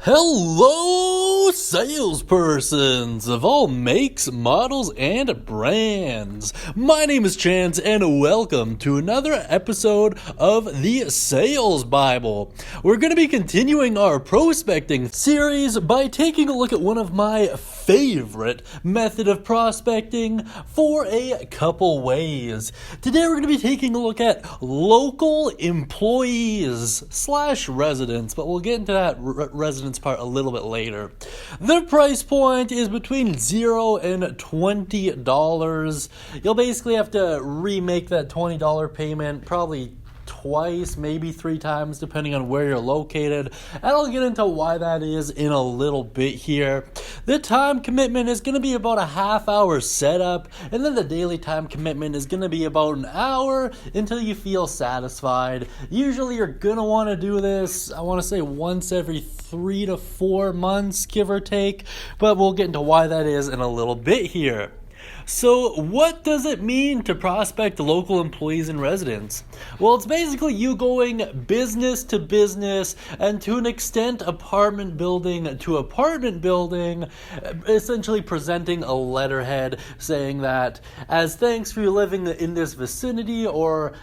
Hello, salespersons of all makes, models, and brands. My name is Chance, and welcome to another episode of the Sales Bible. We're going to be continuing our prospecting series by taking a look at one of my favorite method of prospecting for a couple ways. Today we're going to be taking a look at local employees / residents, but we'll get into that residents part a little bit later. The price point is between $0 and $20. You'll basically have to remake that $20 payment probably twice, maybe 3 times, depending on where you're located. And I'll get into why that is in a little bit here. The time commitment is going to be about a half-hour setup, and then the daily time commitment is going to be about an hour until you feel satisfied. Usually you're going to want to do this, I want to say once every 3 to 4 months, give or take, but we'll get into why that is in a little bit here. So what does it mean to prospect local employees and residents? Well, it's basically you going business to business and to an extent apartment building to apartment building, essentially presenting a letterhead saying that as thanks for you living in this vicinity or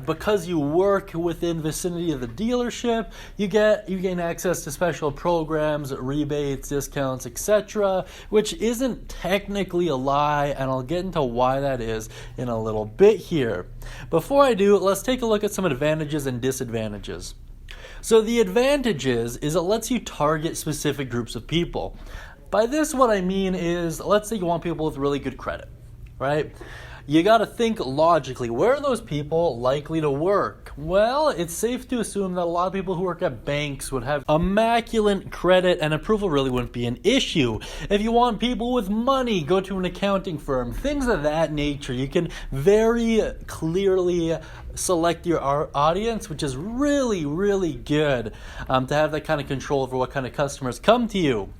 because you work within vicinity of the dealership, you gain access to special programs, rebates, discounts, etc., which isn't technically a lie, and I'll get into why that is in a little bit here. Before I do, let's take a look at some advantages and disadvantages. So the advantages is it lets you target specific groups of people. By this, what I mean is, let's say you want people with really good credit, right? You got to think logically. Where are those people likely to work? Well, it's safe to assume that a lot of people who work at banks would have immaculate credit and approval really wouldn't be an issue. If you want people with money, go to an accounting firm. Things of that nature. You can very clearly select your audience, which is really, really good to have that kind of control over what kind of customers come to you.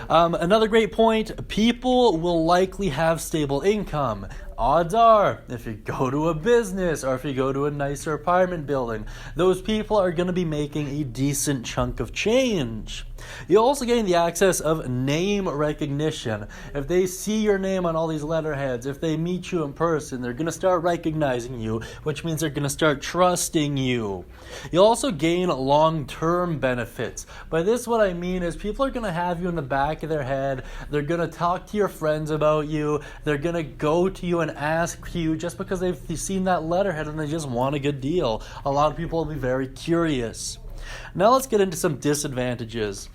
Another great point, people will likely have stable income. Odds are, if you go to a business or if you go to a nicer apartment building, those people are going to be making a decent chunk of change. You also gain the access of name recognition. If they see your name on all these letterheads, if they meet you in person, they're going to start recognizing you, which means they're going to start trusting you. You'll also gain long-term benefits. By this, what I mean is people are going to have you in the back of their head. They're going to talk to your friends about you. They're going to go to you and ask you just because they've seen that letterhead and they just want a good deal. A lot of people will be very curious. Now let's get into some disadvantages.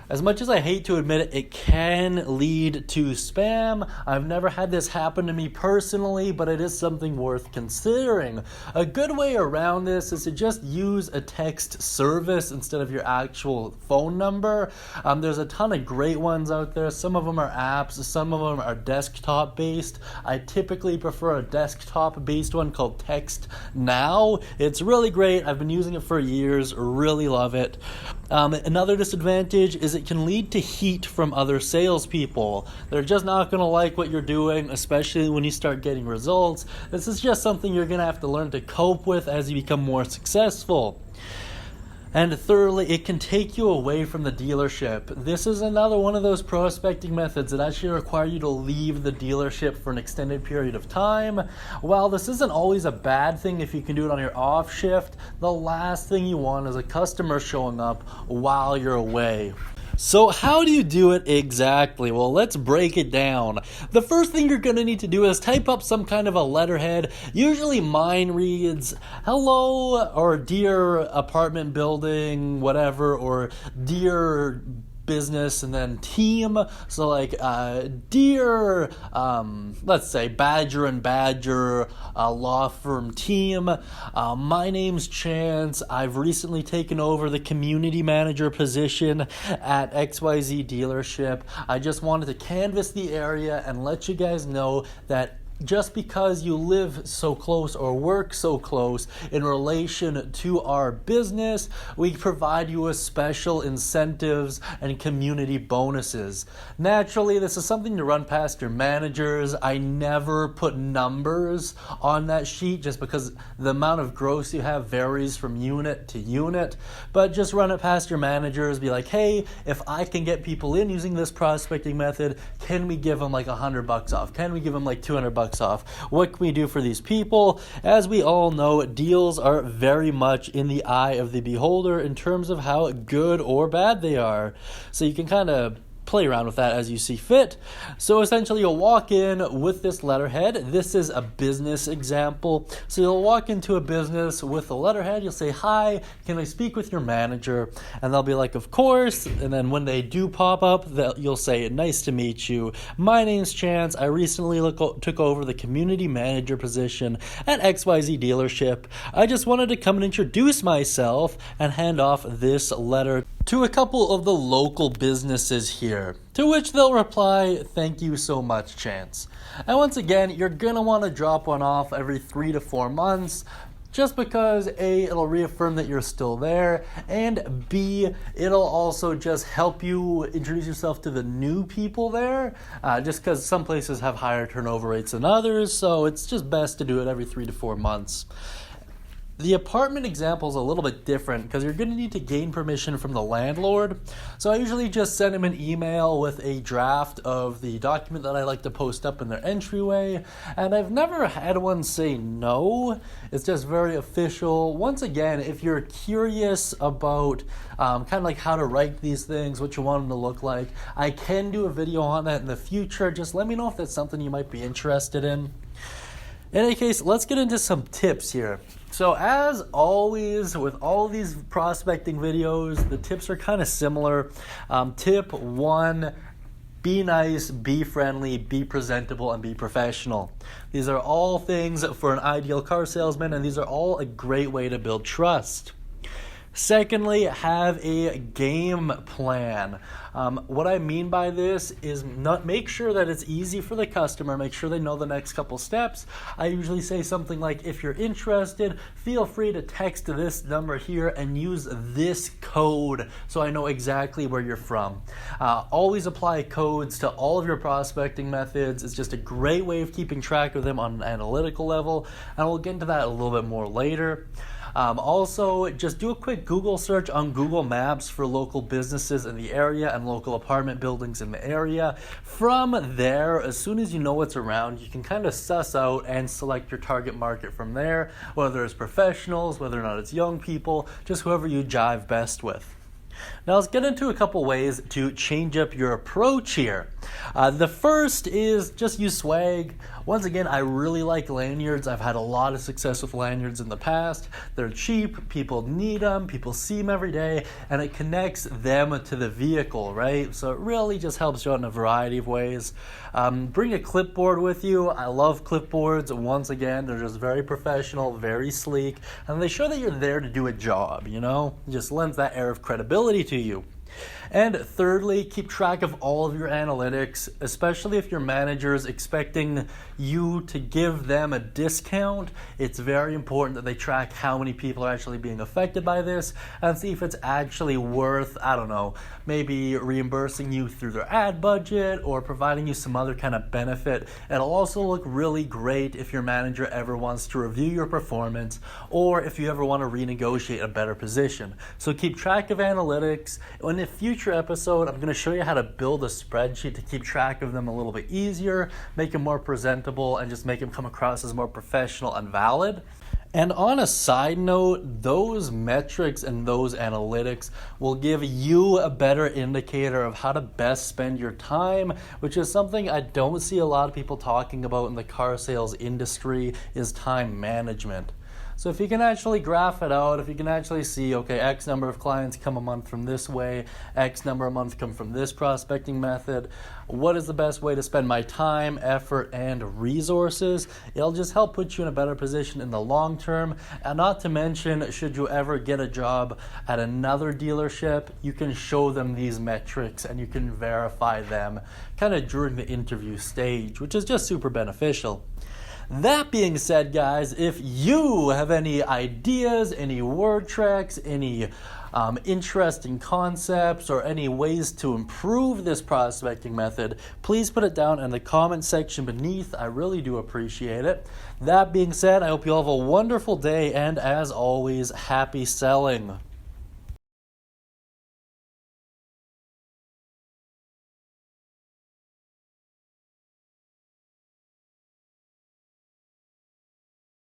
As much as I hate to admit it, it can lead to spam. I've never had this happen to me personally, but it is something worth considering. A good way around this is to just use a text service instead of your actual phone number. There's a ton of great ones out there. Some of them are apps, some of them are desktop based. I typically prefer a desktop based one called Text Now. It's really great. I've been using it for years, really love it. Another disadvantage is it can lead to heat from other salespeople. They're just not going to like what you're doing, especially when you start getting results. This is just something you're going to have to learn to cope with as you become more successful. And thirdly, it can take you away from the dealership. This is another one of those prospecting methods that actually require you to leave the dealership for an extended period of time. While this isn't always a bad thing if you can do it on your off shift, the last thing you want is a customer showing up while you're away. So how do you do it exactly? Well, let's break it down. The first thing you're going to need to do is type up some kind of a letterhead. Usually mine reads, hello, or dear apartment building, whatever, or dear business and then team. So like dear let's say Badger and Badger law firm team, my name's Chance. I've recently taken over the community manager position at XYZ dealership. I just wanted to canvass the area and let you guys know that just because you live so close or work so close in relation to our business, we provide you with special incentives and community bonuses. Naturally, this is something to run past your managers. I never put numbers on that sheet just because the amount of gross you have varies from unit to unit, but just run it past your managers. Be like, hey, if I can get people in using this prospecting method, can we give them like $100 off? Can we give them like $200 off? What can we do for these people? As we all know, deals are very much in the eye of the beholder in terms of how good or bad they are. So you can kind of play around with that as you see fit. So essentially you'll walk in with this letterhead. This is a business example. So you'll walk into a business with the letterhead. You'll say, hi, can I speak with your manager? And they'll be like, of course. And then when they do pop up, you'll say, nice to meet you. My name's Chance. I recently took over the community manager position at XYZ dealership. I just wanted to come and introduce myself and hand off this letter to a couple of the local businesses here, to which they'll reply, thank you so much, Chance. And once again, you're going to want to drop one off every 3 to 4 months, just because A, it'll reaffirm that you're still there, and B, it'll also just help you introduce yourself to the new people there, just because some places have higher turnover rates than others, so it's just best to do it every 3 to 4 months. The apartment example is a little bit different because you're going to need to gain permission from the landlord. So I usually just send him an email with a draft of the document that I like to post up in their entryway. And I've never had one say no. It's just very official. Once again, if you're curious about kind of like how to write these things, what you want them to look like, I can do a video on that in the future. Just let me know if that's something you might be interested in. In any case, let's get into some tips here. So as always, with all these prospecting videos, the tips are kind of similar. Tip 1, be nice, be friendly, be presentable, and be professional. These are all things for an ideal car salesman, and these are all a great way to build trust. Secondly, have a game plan. What I mean by this is make sure that it's easy for the customer, make sure they know the next couple steps. I usually say something like, if you're interested, feel free to text this number here and use this code so I know exactly where you're from. Always apply codes to all of your prospecting methods. It's just a great way of keeping track of them on an analytical level, and we'll get into that a little bit more later. Also, just do a quick Google search on Google Maps for local businesses in the area and local apartment buildings in the area. From there, as soon as you know what's around, you can kind of suss out and select your target market from there, whether it's professionals, whether or not it's young people, just whoever you jive best with. Now let's get into a couple ways to change up your approach here. The first is just use swag. Once again, I really like lanyards. I've had a lot of success with lanyards in the past. They're cheap, people need them, people see them every day, and it connects them to the vehicle, right? So it really just helps you out in a variety of ways. Bring a clipboard with you. I love clipboards. Once again, they're just very professional, very sleek, and they show that you're there to do a job, you know? It just lends that air of credibility to you. And thirdly, keep track of all of your analytics, especially if your manager is expecting you to give them a discount. It's very important that they track how many people are actually being affected by this and see if it's actually worth, I don't know, maybe reimbursing you through their ad budget or providing you some other kind of benefit. It'll also look really great if your manager ever wants to review your performance or if you ever want to renegotiate a better position. So keep track of analytics. In a future episode, I'm going to show you how to build a spreadsheet to keep track of them a little bit easier, make them more presentable, and just make them come across as more professional and valid. And on a side note, those metrics and those analytics will give you a better indicator of how to best spend your time, which is something I don't see a lot of people talking about in the car sales industry, is time management. So if you can actually graph it out, if you can actually see, okay, X number of clients come a month from this way, X number a month come from this prospecting method, what is the best way to spend my time, effort, and resources? It'll just help put you in a better position in the long term. And not to mention, should you ever get a job at another dealership, you can show them these metrics and you can verify them kind of during the interview stage, which is just super beneficial. That being said, guys, if you have any ideas, any word tricks, any interesting concepts, or any ways to improve this prospecting method, please put it down in the comment section beneath. I really do appreciate it. That being said, I hope you all have a wonderful day, and as always, happy selling.